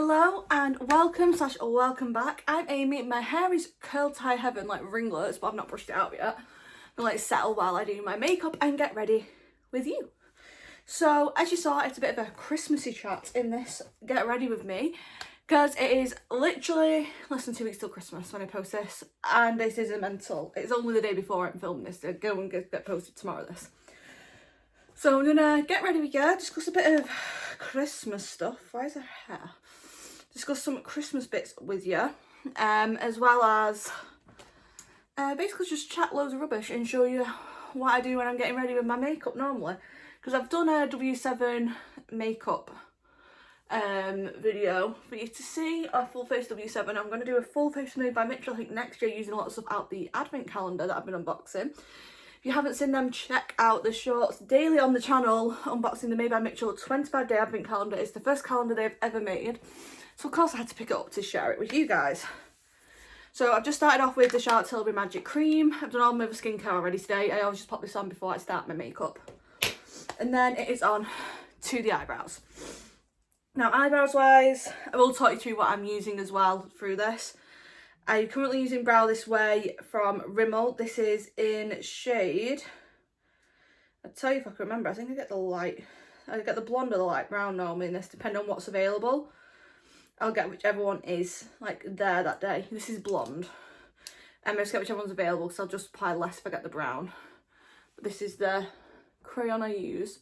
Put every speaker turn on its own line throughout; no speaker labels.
Hello and welcome back. I'm Amy. My hair is curl tie heaven, like ringlets, but I've not brushed it out yet. I'm like settle while I do my makeup and get ready with you. So as you saw, it's a bit of a Christmassy chat in this get ready with me, because it is literally less than 2 weeks till Christmas when I post this, and this isn't mental. It's only the day before I'm filming this to go and get posted tomorrow. So I'm gonna get ready with you, discuss a bit of Christmas stuff. Why is there hair? Discuss some Christmas bits with you, as well as basically just chat loads of rubbish and show you what I do when I'm getting ready with my makeup normally. Because I've done a W7 makeup video for you to see, a full face W7. I'm going to do a full face made by Mitchell, I think next year, using a lot of stuff out the advent calendar that I've been unboxing. If you haven't seen them, check out the shorts daily on the channel unboxing the Made by Mitchell 25-day advent calendar. It's the first calendar they've ever made, so of course I had to pick it up to share it with you guys. So I've just started off with the Charlotte Tilbury Magic Cream. I've done all my other skincare already today. I always just pop this on before I start my makeup. And then it is on to the eyebrows. Now, eyebrows wise, I will talk you through what I'm using as well through this. I'm currently using Brow This Way from Rimmel. This is in shade, I'll tell you if I can remember, I think I get the blonde or the light brown normally in this, depending on what's available. I'll get whichever one is like there that day. This is blonde. I just get whichever one's available because I'll just apply less if I get the brown. But this is the crayon I use.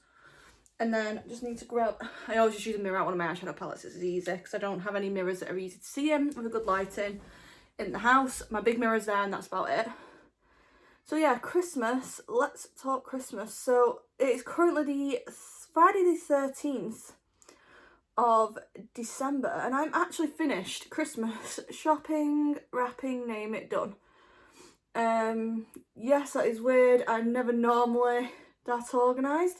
And then I just need to grab, I always just use a mirror out one of my eyeshadow palettes. It's easy because I don't have any mirrors that are easy to see in with a good lighting in the house. My big mirror's there and that's about it. So yeah, Christmas, let's talk Christmas. So it's currently the Friday the 13th of December, and I'm actually finished Christmas shopping, wrapping, name it, done. Yes, that is weird. I'm never normally that organised.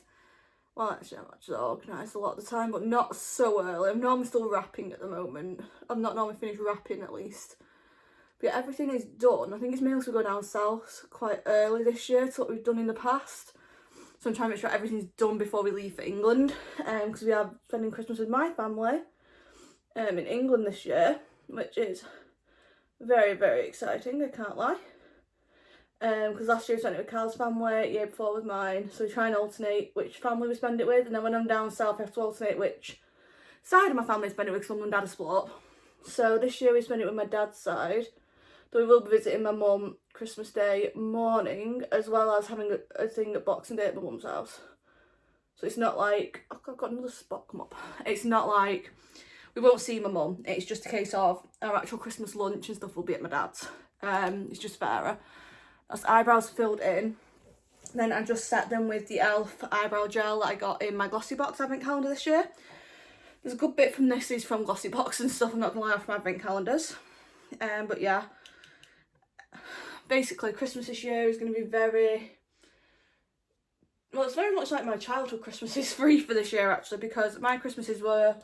Well, actually, I'm actually organised a lot of the time, but not so early. I'm normally still wrapping at the moment. I'm not normally finished wrapping at least. But yeah, everything is done. I think it's mainly because we go down south quite early this year to what we've done in the past. So I'm trying to make sure everything's done before we leave for England, because we are spending Christmas with my family in England this year, which is very, very exciting, I can't lie. Because last year we spent it with Carl's family, year before with mine, so we try and alternate which family we spend it with, and then when I'm down south I have to alternate which side of my family I spend it with, because mum and dad are split up. So this year we spend it with my dad's side, but we will be visiting my mum Christmas Day morning, as well as having a thing at Boxing Day at my mum's house. So it's not like, oh, I've got another spot come up. It's not like we won't see my mum. It's just a case of our actual Christmas lunch and stuff will be at my dad's. It's just fairer. That's eyebrows filled in. Then I just set them with the Elf eyebrow gel that I got in my Glossy Box advent calendar this year. There's a good bit from this is from Glossy Box and stuff, I'm not gonna lie, from advent calendars. But yeah, basically Christmas this year is going to be very, well, it's very much like my childhood Christmases free for this year actually, because my Christmases were,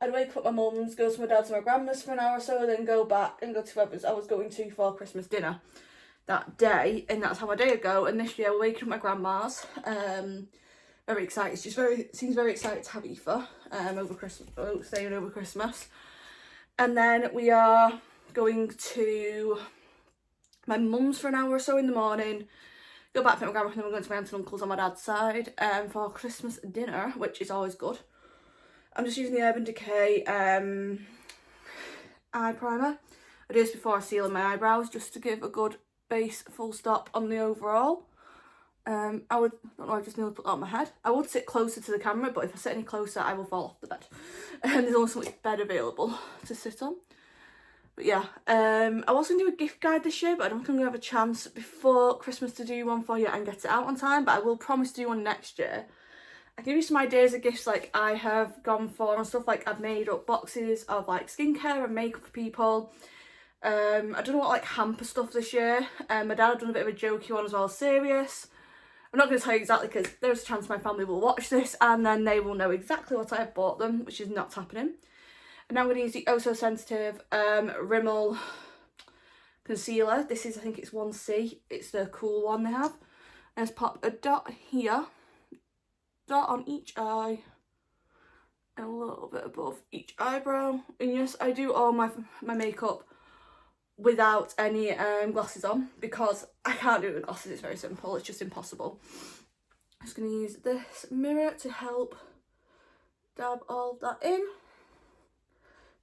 I'd wake up at my mum's, go to my dad's and my grandma's for an hour or so, then go back and go to whoever's I was going to for Christmas dinner that day, and that's how my day would go. And this year we're waking up at my grandma's, very excited. It's just seems very excited to have Aoife over Christmas, staying over Christmas. And then we are going to my mum's for an hour or so in the morning, go back to my grandma, and then we're going to my aunt and uncle's on my dad's side for Christmas dinner, which is always good. I'm just using the Urban Decay eye primer. I do this before I seal in my eyebrows, just to give a good base full stop on the overall. I just nearly put that on my head. I would sit closer to the camera, but if I sit any closer I will fall off the bed. There's only so much bed available to sit on. But yeah, I was going to do a gift guide this year, but I don't think I'm going to have a chance before Christmas to do one for you and get it out on time, but I will promise to do one next year. I give you some ideas of gifts like I have gone for and stuff, like I've made up boxes of like skincare and makeup for people. I don't know what like hamper stuff this year. My dad had done a bit of a jokey one as well, serious. I'm not going to tell you exactly because there's a chance my family will watch this and then they will know exactly what I have bought them, which is not happening. And now I'm going to use the Oh So Sensitive Rimmel concealer. This is, I think it's 1C. It's the cool one they have. And just pop a dot here, dot on each eye, a little bit above each eyebrow. And yes, I do all my makeup without any glasses on because I can't do it with glasses. It's very simple, it's just impossible. I'm just going to use this mirror to help dab all that in.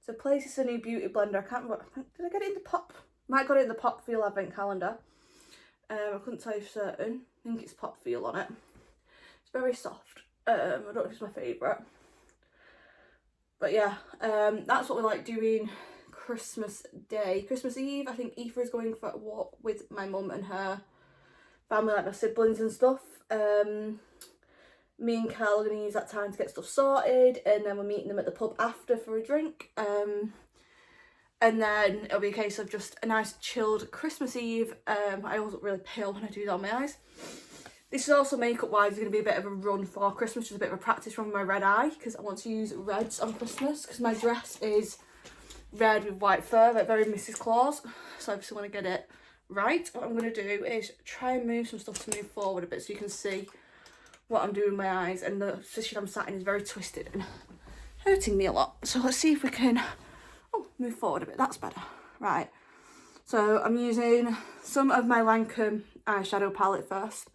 So Place is a new beauty blender. I can't remember, did I get it in the pop? Might got it in the Pop Feel Advent Calendar. I couldn't tell you for certain. I think it's Pop Feel on it. It's very soft. I don't know if it's my favourite. But yeah, that's what we like doing Christmas Day. Christmas Eve, I think Aoife is going for a walk with my mum and her family, like my siblings and stuff. Me and Cal are going to use that time to get stuff sorted, and then we're meeting them at the pub after for a drink. And then it'll be a case of just a nice chilled Christmas Eve. I always look really pale when I do that on my eyes. This is also makeup wise going to be a bit of a run for Christmas, just a bit of a practice run with my red eye, because I want to use reds on Christmas, because my dress is red with white fur, like very Mrs. Claus, so I obviously want to get it right. What I'm going to do is try and move some stuff to move forward a bit so you can see what I'm doing with my eyes, and the position I'm sat in is very twisted and hurting me a lot. So let's see if we can move forward a bit. That's better. Right, so I'm using some of my Lancome eyeshadow palette first,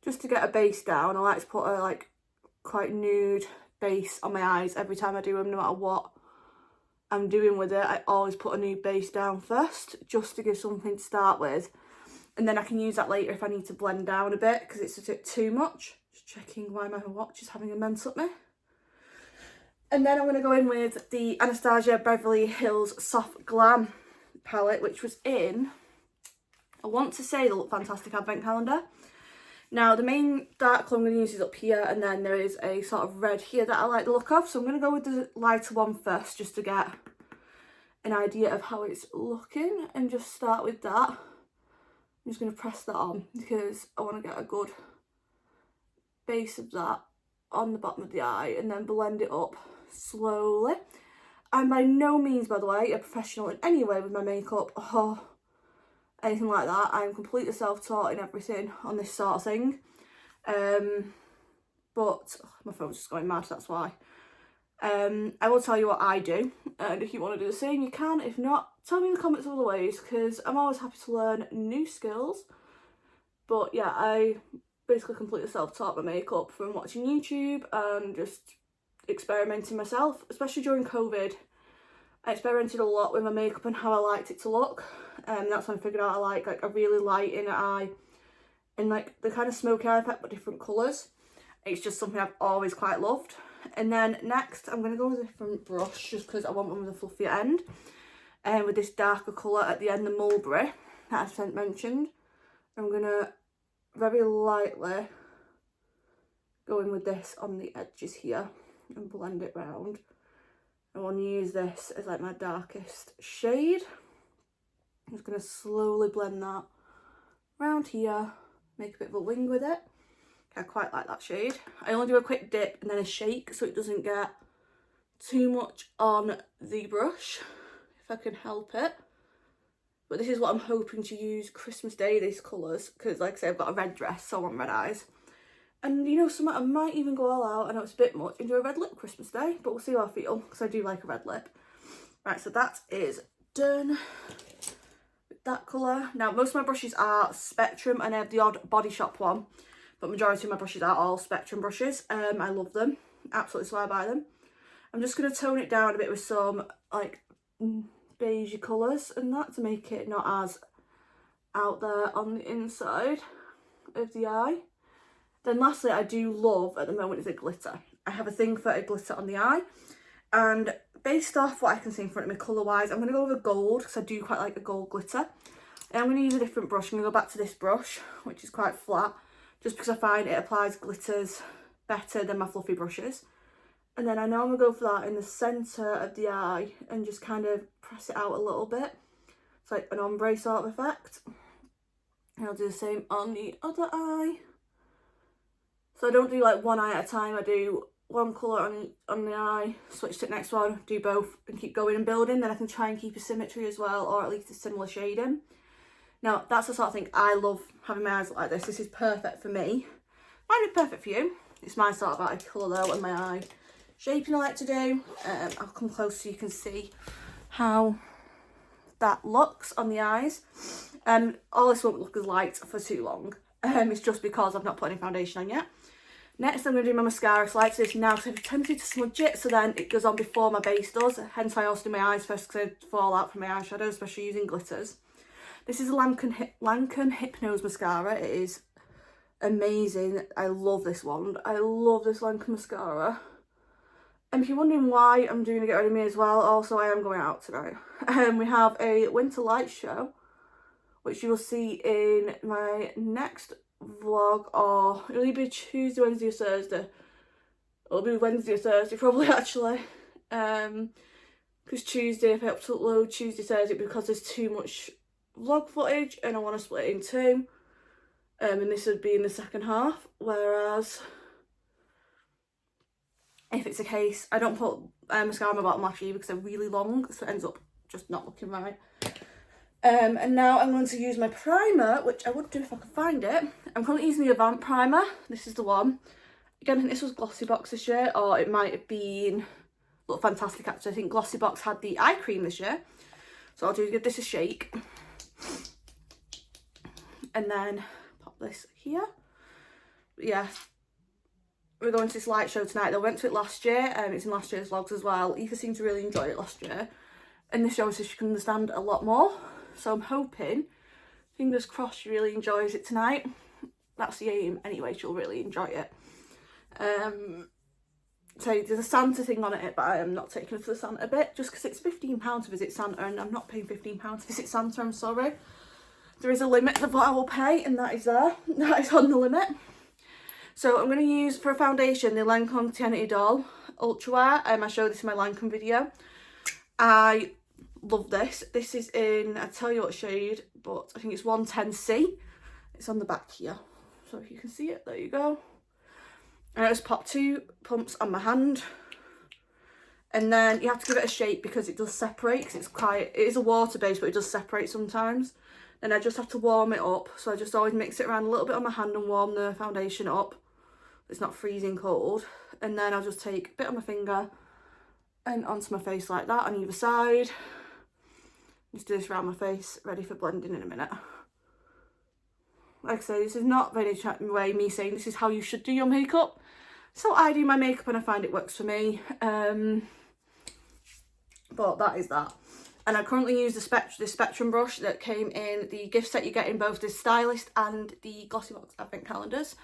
just to get a base down. I like to put a like quite nude base on my eyes every time I do them, no matter what I'm doing with it. I always put a nude base down first, just to give something to start with, and then I can use that later if I need to blend down a bit, because it's a bit too much. Just checking why my watch is having a mental at me. And then I'm going to go in with the Anastasia Beverly Hills Soft Glam palette, which was in, I want to say, the Look Fantastic Advent Calendar. Now, the main dark colour I'm going to use is up here, and then there is a sort of red here that I like the look of. So I'm going to go with the lighter one first, just to get an idea of how it's looking, and just start with that. I'm just going to press that on, because I want to get a good base of that on the bottom of the eye, and then blend it up slowly. I'm by no means, by the way, a professional in any way with my makeup or anything like that. I'm completely self-taught in everything on this sort of thing. But my phone's just going mad, that's why. I will tell you what I do, and if you want to do the same, you can. If not, tell me in the comments of other ways, because I'm always happy to learn new skills. But yeah, I basically completely self-taught my makeup from watching YouTube and just experimenting myself, especially during COVID. I experimented a lot with my makeup and how I liked it to look, and that's when I figured out I like a really light inner eye and like the kind of smoky eye effect but different colours. It's just something I've always quite loved. And then next I'm going to go with a different brush, just because I want one with a fluffier end, and with this darker colour at the end, the Mulberry that I mentioned. I'm going to very lightly go in with this on the edges here and blend it round. I want to use this as like my darkest shade. I'm just going to slowly blend that around here, make a bit of a wing with it. I quite like that shade. I only do a quick dip and then a shake so it doesn't get too much on the brush, if I can help it. But this is what I'm hoping to use Christmas Day, these colours, because like I say, I've got a red dress, so I want red eyes. And you know something, I might even go all out, I know it's a bit much, and do a red lip Christmas Day, but we'll see how I feel, because I do like a red lip. Right, so that is done with that colour. Now, most of my brushes are Spectrum, and I have the odd Body Shop one, but majority of my brushes are all Spectrum brushes. I love them, absolutely swear by them. I'm just going to tone it down a bit with some, like, beigey colours and that, to make it not as out there on the inside of the eye. Then lastly, I do love, at the moment, is a glitter. I have a thing for a glitter on the eye, and based off what I can see in front of me colour-wise, I'm going to go with a gold, because I do quite like a gold glitter. And I'm going to use a different brush. I'm going to go back to this brush, which is quite flat, just because I find it applies glitters better than my fluffy brushes. And then I know I'm going to go for that in the centre of the eye, and just kind of press it out a little bit. It's like an ombre sort of effect. And I'll do the same on the other eye. So I don't do like one eye at a time, I do one colour on the eye, switch to the next one, do both, and keep going and building. Then I can try and keep a symmetry as well, or at least a similar shading. Now, that's the sort of thing I love, having my eyes look like this. This is perfect for me. Might be perfect for you. It's my sort of eye colour though, and my eye shaping I like to do. I'll come close so you can see how that looks on the eyes. All this won't look as light for too long. It's just because I've not put any foundation on yet. Next I'm going to do my mascara. So I like to do this now because I have a tendency to smudge it, so then it goes on before my base does. Hence I also do my eyes first because I fall out from my eyeshadow, especially using glitters. This is a Lancome Hypnose mascara. It is amazing. I love this one. I love this Lancome mascara. And if you're wondering why I'm doing a Get Ready Me as well, also I am going out tonight. We have a winter lights show, which you will see in my next vlog, or it'll either be Tuesday, Wednesday or Thursday. It'll be Wednesday or Thursday probably actually. Because Tuesday, if I have to upload Tuesday, Thursday, because there's too much vlog footage and I want to split it in two. And this would be in the second half, whereas if it's a case, I don't put mascara on my bottom lash either because they're really long, so it ends up just not looking right. And now I'm going to use my primer, which I would do if I could find it. I'm currently using the Avant primer. This is the one. Again, I think this was Glossy Box this year, or it might have been Look Fantastic actually. I think Glossy Box had the eye cream this year. So I'll give this a shake. And then pop this here. Yeah, we're going to this light show tonight. I went to it last year. It's in last year's vlogs as well. Aoife seemed to really enjoy it last year. And this show says she can understand a lot more. So I'm hoping, fingers crossed, she really enjoys it tonight. That's the aim anyway, she'll really enjoy it. So there's a Santa thing on it, but I am not taking her to the Santa bit, just because it's £15 to visit Santa, and I'm not paying £15 to visit Santa, I'm sorry. There is a limit of what I will pay, and that is there. That is on the limit. So I'm going to use, for a foundation, the Lancome Tianity Doll Ultra Wear. I showed this in my Lancome video. I love this. This is in, I'll tell you what shade, but I think it's 110C. It's on the back here. So if you can see it, there you go. And I just pop 2 pumps on my hand. And then you have to give it a shake because it does separate, because it is a water base, but it does separate sometimes. And I just have to warm it up. So I just always mix it around a little bit on my hand and warm the foundation up. It's not freezing cold. And then I'll just take a bit on my finger and onto my face like that on either side. Just do this around my face, ready for blending in a minute. Like I say, this is not very way me saying this is how you should do your makeup. So I do my makeup and I find it works for me. But that is that. And I currently use the Spectrum brush that came in the gift set you get in both the Stylist and the Glossy Box Advent Calendars.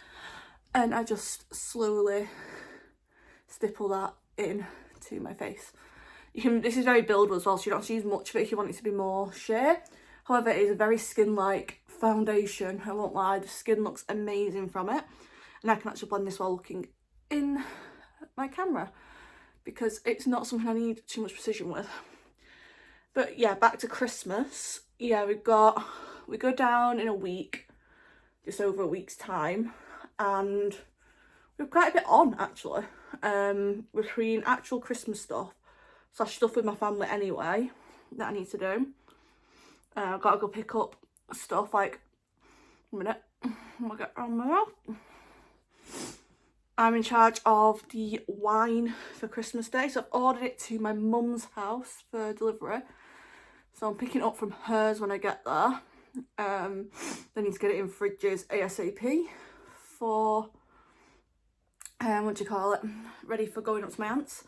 And I just slowly stipple that in to my face. This is very buildable as well, so you don't have to use much of it if you want it to be more sheer. However, it is a very skin-like foundation, I won't lie. The skin looks amazing from it. And I can actually blend this while looking in my camera, because it's not something I need too much precision with. But yeah, back to Christmas. Yeah, we go down in a week, just over a week's time, and we've quite a bit on actually. Between actual Christmas stuff / stuff with my family anyway that I need to do. I've got to go pick up stuff like, a minute, I'll get on my mouth. I'm in charge of the wine for Christmas Day, so I've ordered it to my mum's house for delivery. So I'm picking it up from hers when I get there. I need to get it in fridges ASAP for, what do you call it, ready for going up to my aunt's.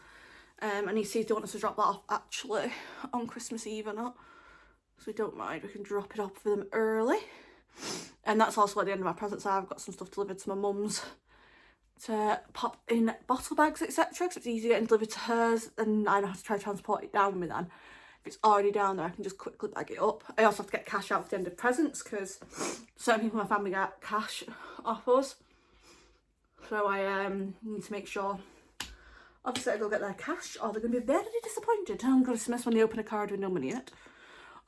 I need to see if they want us to drop that off actually on Christmas Eve or not. So we don't mind, we can drop it off for them early. And that's also at the end of my presents. I've got some stuff delivered to my mum's to pop in bottle bags, etc. Because it's easier getting delivered to hers, and I don't have to try to transport it down with me then. If it's already down there, I can just quickly bag it up. I also have to get cash out for the end of presents because certain people in my family get cash off us. So I need to make sure, obviously I go get their cash or they're going to be very disappointed on Christmas when they open a card with no money in it.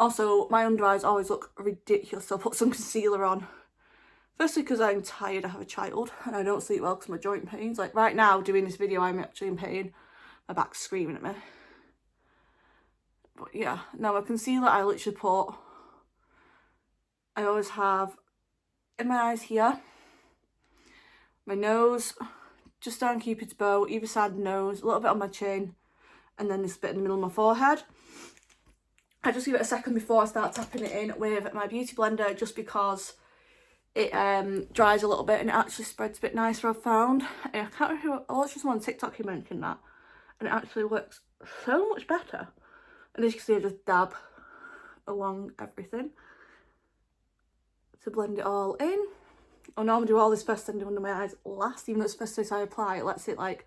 Also, my under eyes always look ridiculous, so I'll put some concealer on. Firstly because I'm tired, I have a child, and I don't sleep well because of my joint pains. Like right now, doing this video, I'm actually in pain. My back's screaming at me. But yeah, now my concealer I literally put, I always have in my eyes here, my nose, just down Cupid's bow, either side of the nose, a little bit on my chin, and then this bit in the middle of my forehead. I just give it a second before I start tapping it in with my beauty blender, just because it dries a little bit and it actually spreads a bit nicer, I've found. I can't remember who, I watched someone on TikTok who mentioned that, and it actually works so much better. And as you can see, I just dab along everything to blend it all in. I normally do all this first and do under my eyes last, even though it's the first place I apply. It lets it like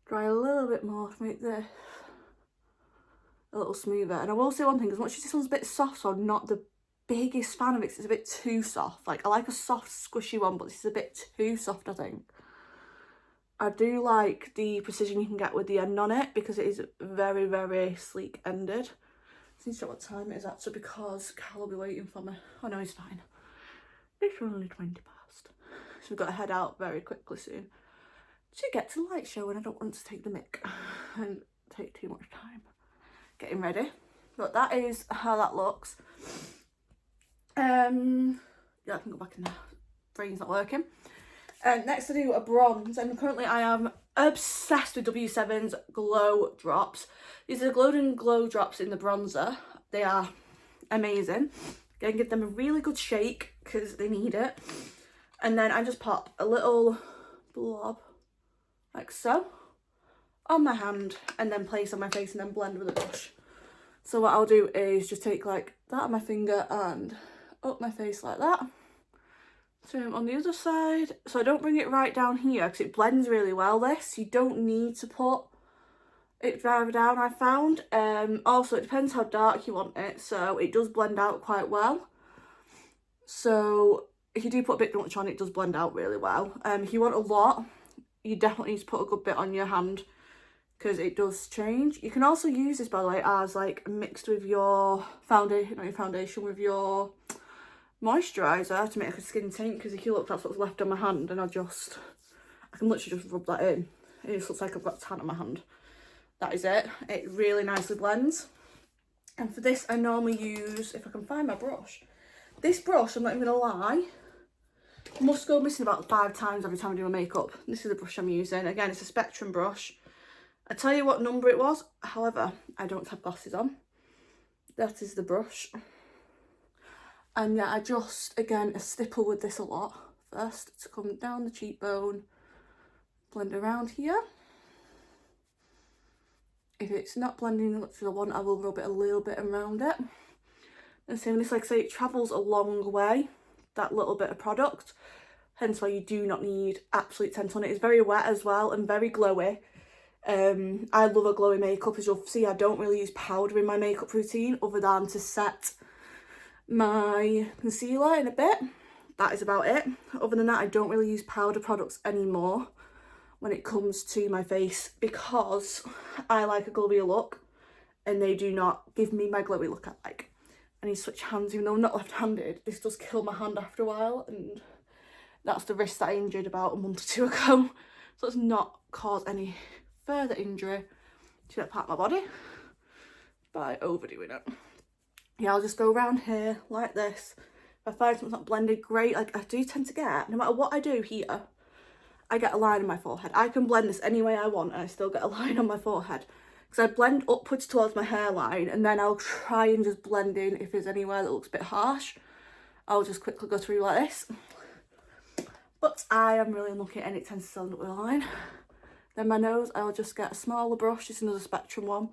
dry a little bit more to make this a little smoother. And I will say one thing, as much as this one's a bit soft, so I'm not the biggest fan of it, 'cause it's a bit too soft. Like, I like a soft squishy one, but this is a bit too soft, I think. I do like the precision you can get with the end on it, because it is very, very sleek ended. I need to check what time it is actually, because Carl will be waiting for me. Oh no, he's fine. It's only 20 past. So we've got to head out very quickly soon to get to the light show, and I don't want to take the mic and take too much time getting ready. But that is how that looks. Yeah, I can go back in there. Brain's not working. Next I do a bronze, and currently I am obsessed with W7's Glow Drops. These are the Golden Glow Drops in the bronzer. They are amazing. Gonna give them a really good shake because they need it. And then I just pop a little blob, like so, on my hand, and then place on my face and then blend with a brush. So what I'll do is just take like that on my finger and up my face like that. Same on the other side. So I don't bring it right down here because it blends really well, this. You don't need to put it further down, I found. Also, it depends how dark you want it, so it does blend out quite well. So if you do put a bit too much on, it does blend out really well. If you want a lot, you definitely need to put a good bit on your hand, because it does change. You can also use this, by the way, as like mixed with your foundation, not your foundation, with your moisturiser to make a skin tint, because if you look, that's what's left on my hand, and I can literally just rub that in. It just looks like I've got tan on my hand. That is it. It really nicely blends. And for this, I normally use, if I can find my brush, this brush, I'm not even gonna lie, must go missing about 5 times every time I do my makeup. This is the brush I'm using. Again, it's a Spectrum brush. I tell you what number it was, however, I don't have glasses on. That is the brush. And yeah, I just, again, I stipple with this a lot first to come down the cheekbone, blend around here. If it's not blending as I want, I will rub it a little bit around it. And same with this, like I say, it travels a long way, that little bit of product. Hence why you do not need absolute tint on it. It's very wet as well and very glowy. I love a glowy makeup. As you'll see, I don't really use powder in my makeup routine other than to set my concealer in a bit. That is about it. Other than that, I don't really use powder products anymore when it comes to my face, because I like a glowier look and they do not give me my glowy look I like. I need to switch hands, even though I'm not left-handed. This does kill my hand after a while, and that's the wrist that I injured about a month or 2 ago. So it's not cause any further injury to that part of my body by overdoing it. Yeah, I'll just go around here like this. If I find something's not blended, great. Like I do tend to get, no matter what I do here, I get a line on my forehead. I can blend this any way I want and I still get a line on my forehead. Because I blend upwards towards my hairline, and then I'll try and just blend in if there's anywhere that looks a bit harsh. I'll just quickly go through like this. But I am really unlucky and it tends to stand up with a line. Then my nose, I'll just get a smaller brush. It's another Spectrum one.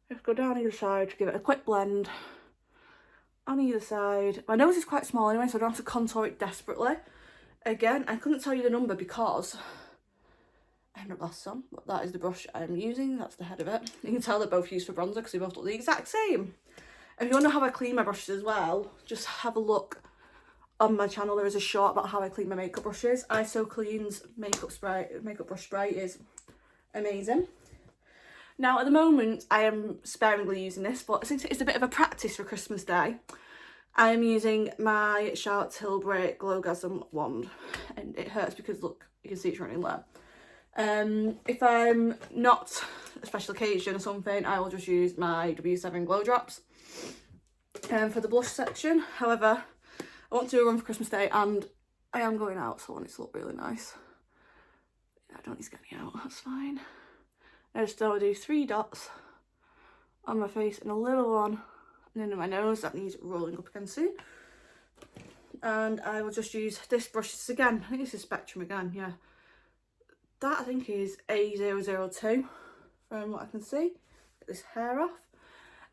Just go down either side to give it a quick blend. On either side. My nose is quite small anyway, so I don't have to contour it desperately. Again, I couldn't tell you the number because I haven't got glasses on, but that is the brush I'm using. That's the head of it. You can tell they're both used for bronzer because they both look the exact same. If you want to know how I clean my brushes as well, just have a look on my channel. There is a short about how I clean my makeup brushes. ISO Clean's makeup brush spray is amazing. Now at the moment I am sparingly using this, but since it's a bit of a practice for Christmas Day, I am using my Charlotte Tilbury Glowgasm wand, and it hurts because look, you can see it's running low. If I'm not a special occasion or something, I will just use my W7 Glow Drops for the blush section. However, I want to do a run for Christmas Day and I am going out, so I want it to look really nice. I don't need to get any out, that's fine. I just want to do 3 dots on my face and a little one and under my nose. That needs rolling up again soon. And I will just use this brush. This again, I think it's a Spectrum again, yeah. That I think is A002 from what I can see. Get this hair off.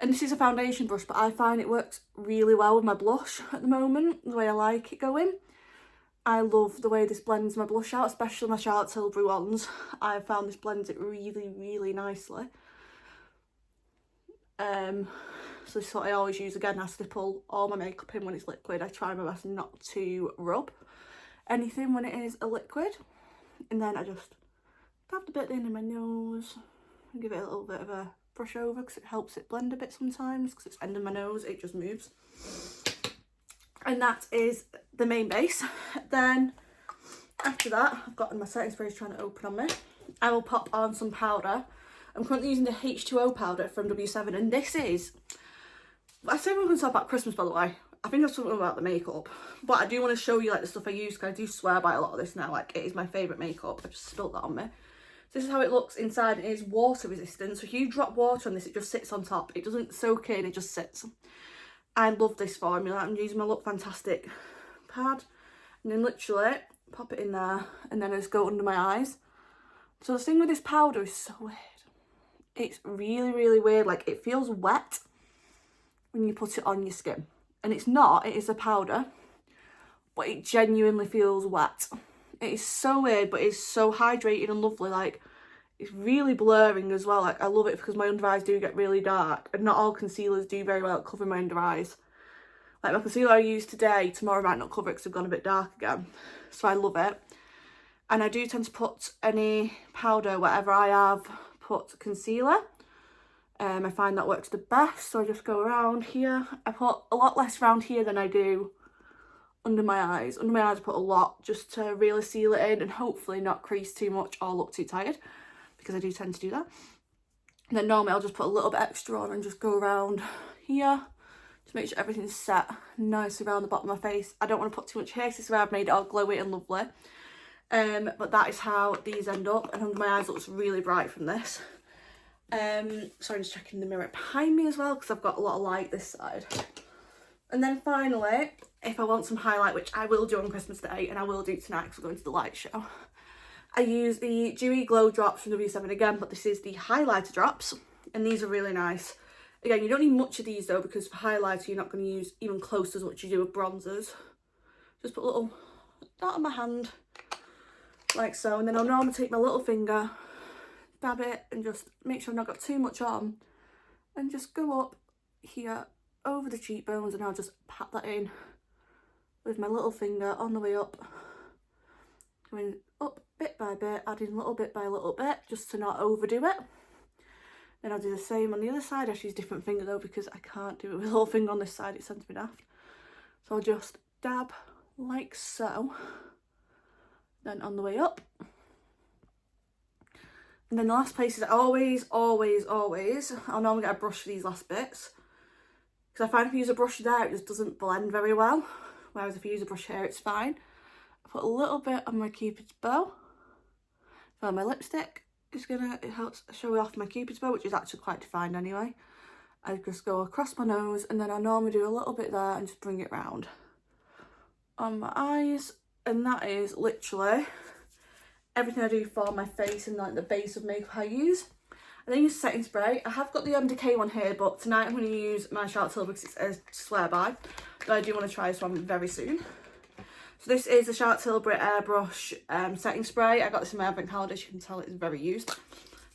And this is a foundation brush, but I find it works really well with my blush at the moment, the way I like it going. I love the way this blends my blush out, especially my Charlotte Tilbury ones. I've found this blends it really, really nicely. So this is what I always use. Again, I stipple all my makeup in when it's liquid. I try my best not to rub anything when it is a liquid. And then I just dab the bit in my nose and give it a little bit of a brush over because it helps it blend a bit sometimes, because it's end of my nose, it just moves. And that is the main base. Then after that, I've got my setting spray trying to open on me. I will pop on some powder. I'm currently using the H2O powder from W7, and this is, I say we're going to talk about Christmas, by the way. I think that's something about the makeup, but I do want to show you like the stuff I use, because I do swear by a lot of this now. Like, it is my favourite makeup. I just spilt that on me. So this is how it looks inside. It is water resistant, so if you drop water on this, it just sits on top. It doesn't soak in, it just sits. I love this formula. I'm using my Look Fantastic pad, and then literally pop it in there, and then I just go under my eyes. So the thing with this powder is so weird. It's really, really weird. Like, it feels wet when you put it on your skin. And it's not, it is a powder, but it genuinely feels wet. It is so weird, but it's so hydrating and lovely. Like, it's really blurring as well. Like, I love it because my under eyes do get really dark, and not all concealers do very well at covering my under eyes. Like, my concealer I use today, tomorrow might not cover it because I've gone a bit dark again. So I love it. And I do tend to put any powder, whatever I have, put concealer. I find that works the best, so I just go around here. I put a lot less around here than I do under my eyes. Under my eyes I put a lot just to really seal it in and hopefully not crease too much or look too tired, because I do tend to do that. And then normally I'll just put a little bit extra on and just go around here to make sure everything's set nice around the bottom of my face. I don't want to put too much here, so this is where I've made it all glowy and lovely. But that is how these end up, and under my eyes looks really bright from this. Sorry, just checking the mirror behind me as well, because I've got a lot of light this side. And then finally, if I want some highlight, which I will do on Christmas Day, and I will do tonight because we're going to the light show, I use the Dewy Glow Drops from W7 again, but this is the highlighter drops, and these are really nice. Again, you don't need much of these though, because for highlighter you're not going to use even close as much as you do with bronzers. Just put a little dot on my hand, like so, and then I'll normally take my little finger, dab it, and just make sure I've not got too much on, and just go up here over the cheekbones, and I'll just pat that in with my little finger on the way up, going up bit by bit, adding little bit by little bit, just to not overdo it. Then I'll do the same on the other side. I have to use different finger though, because I can't do it with a little finger on this side, it sends me daft. So I'll just dab like so, then on the way up. And then the last place is always, I'll normally get a brush for these last bits, because I find if you use a brush there, it just doesn't blend very well, whereas if you use a brush here, it's fine. I put a little bit on my Cupid's bow. So my lipstick is it helps show off my Cupid's bow, which is actually quite defined anyway. I just go across my nose, and then I normally do a little bit there and just bring it round on my eyes, and that is literally everything I do for my face and like the base of makeup I use. And then use setting spray. I have got the MDK one here, but tonight I'm going to use my Charlotte Tilbury because it's a swear by. But I do want to try this one very soon. So this is the Charlotte Tilbury Airbrush setting spray. I got this in my advent calendar. As you can tell, it's very used.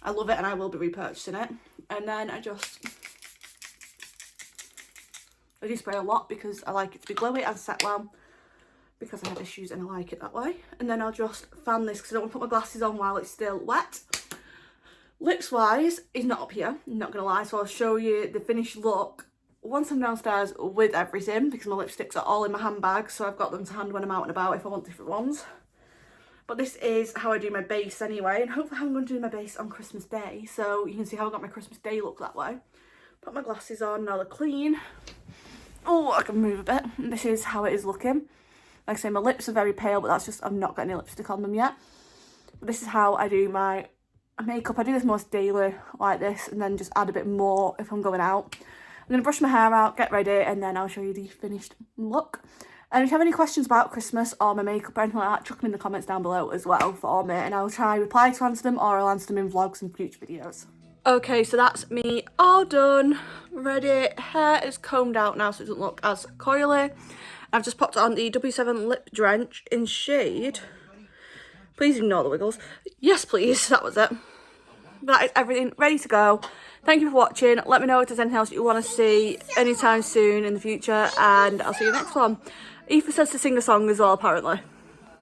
I love it, and I will be repurchasing it. And then I do spray a lot because I like it to be glowy and set well, because I have issues and I like it that way. And then I'll just fan this because I don't want to put my glasses on while it's still wet. Lips wise is not up here, I'm not gonna lie, so I'll show you the finished look once I'm downstairs with everything, because my lipsticks are all in my handbag, so I've got them to hand when I'm out and about if I want different ones. But this is how I do my base anyway, and hopefully I'm going to do my base on Christmas Day, so you can see how I got my Christmas Day look that way. Put my glasses on, now they're clean. Oh, I can move a bit. This is how it is looking. Like I say, my lips are very pale, but that's just, I've not got any lipstick on them yet. this is how I do my makeup. I do this most daily like this, and then just add a bit more if I'm going out. I'm going to brush my hair out, get ready, and then I'll show you the finished look. And if you have any questions about Christmas or my makeup or anything like that, chuck them in the comments down below as well for me, and I'll try reply to answer them, or I'll answer them in vlogs and future videos. Okay, so that's me all done, ready. Hair is combed out now so it doesn't look as coily. I've just popped on the W7 Lip Drench in shade. Please ignore the wiggles. Yes, please. That was it. That is everything ready to go. Thank you for watching. Let me know if there's anything else you want to see anytime soon in the future, and I'll see you next one. Aoife says to sing a song as well, apparently.